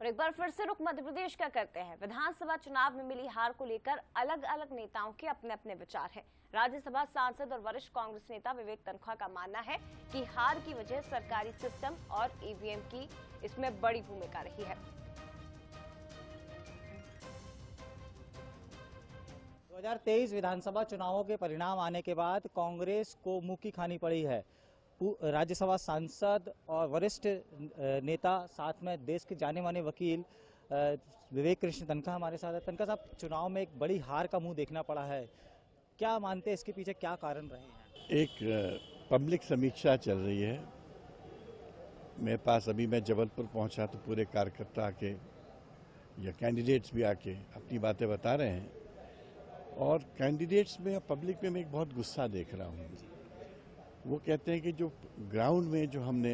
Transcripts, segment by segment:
और एक बार फिर से रुख मध्य प्रदेश का करते हैं। विधानसभा चुनाव में मिली हार को लेकर अलग अलग नेताओं के अपने अपने विचार हैं। राज्यसभा सांसद और वरिष्ठ कांग्रेस नेता विवेक तन्खा का मानना है कि हार की वजह सरकारी सिस्टम और ईवीएम की इसमें बड़ी भूमिका रही है। 2023 विधानसभा चुनावों के परिणाम आने के बाद कांग्रेस को मुंह की खानी पड़ी है। राज्यसभा सांसद और वरिष्ठ नेता, साथ में देश के जाने माने वकील विवेक कृष्ण तन्खा हमारे साथ है। तन्खा साहब, चुनाव में एक बड़ी हार का मुंह देखना पड़ा है, क्या मानते हैं इसके पीछे क्या कारण रहे हैं? एक पब्लिक समीक्षा चल रही है। मेरे पास अभी मैं जबलपुर पहुंचा तो पूरे कार्यकर्ता आके या कैंडिडेट्स भी आके अपनी बातें बता रहे हैं, और कैंडिडेट्स में या पब्लिक में मैं एक बहुत गुस्सा देख रहा हूँ। वो कहते हैं कि जो ग्राउंड में जो हमने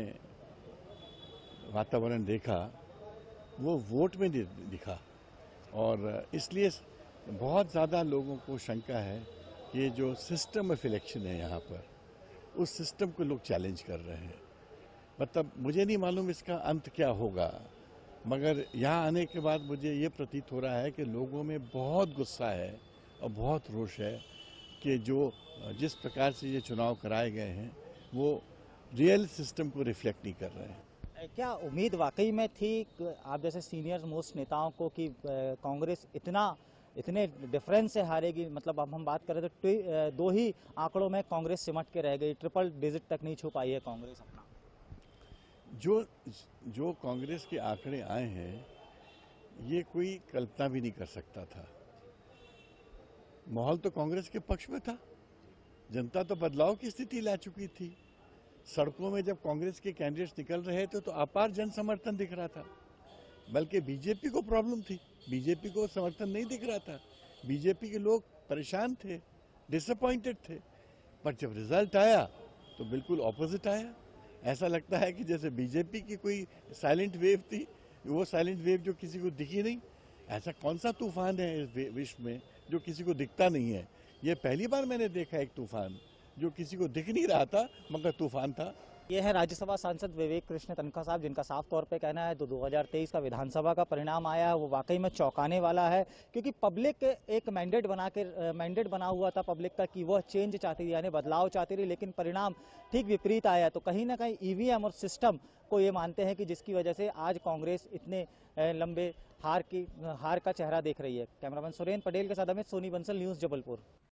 वातावरण देखा वो वोट में दिखा, और इसलिए बहुत ज़्यादा लोगों को शंका है कि जो सिस्टम ऑफ इलेक्शन है यहाँ पर, उस सिस्टम को लोग चैलेंज कर रहे हैं। मतलब मुझे नहीं मालूम इसका अंत क्या होगा, मगर यहाँ आने के बाद मुझे ये प्रतीत हो रहा है कि लोगों में बहुत गुस्सा है और बहुत रोष है कि जिस प्रकार से ये चुनाव कराए गए हैं वो रियल सिस्टम को रिफ्लेक्ट नहीं कर रहे हैं। क्या उम्मीद वाकई में थी आप जैसे सीनियर मोस्ट नेताओं को कि कांग्रेस इतने डिफरेंस से हारेगी? मतलब अब हम बात करें तो दो ही आंकड़ों में कांग्रेस सिमट के रह गई, ट्रिपल डिजिट तक नहीं छू पाई है कांग्रेस अपना। जो कांग्रेस के आंकड़े आए हैं ये कोई कल्पना भी नहीं कर सकता था। माहौल तो कांग्रेस के पक्ष में था, जनता तो बदलाव की स्थिति ला चुकी थी। सड़कों में जब कांग्रेस के कैंडिडेट्स निकल रहे थे तो अपार जन समर्थन दिख रहा था, बल्कि बीजेपी को प्रॉब्लम थी, बीजेपी को समर्थन नहीं दिख रहा था। बीजेपी के लोग परेशान थे, डिसअपॉइंटेड थे, पर जब रिजल्ट आया तो बिल्कुल ऑपोजिट आया। ऐसा लगता है कि जैसे बीजेपी की कोई साइलेंट वेव थी, वो साइलेंट वेव जो किसी को दिखी नहीं। ऐसा कौन सा तूफान है इस विश्व में जो किसी को दिखता नहीं है? ये पहली बार मैंने देखा एक तूफान जो किसी को दिख नहीं रहा था मगर तूफान था। ये है राज्यसभा सांसद विवेक कृष्ण तन्खा साहब, जिनका साफ तौर पे कहना है 2023 का विधानसभा का परिणाम आया है वो वाकई में चौंकाने वाला है, क्योंकि पब्लिक एक मैंडेट बना हुआ था पब्लिक का कि वह चेंज चाहती थी, यानी बदलाव चाहती थी, लेकिन परिणाम ठीक विपरीत आया। तो कहीं ना कहीं ईवीएम और सिस्टम को ये मानते हैं कि जिसकी वजह से आज कांग्रेस इतने लंबे हार का चेहरा देख रही है। कैमरामैन सुरेंद्र पटेल के साथ अमित सोनी बंसल, न्यूज़ जबलपुर।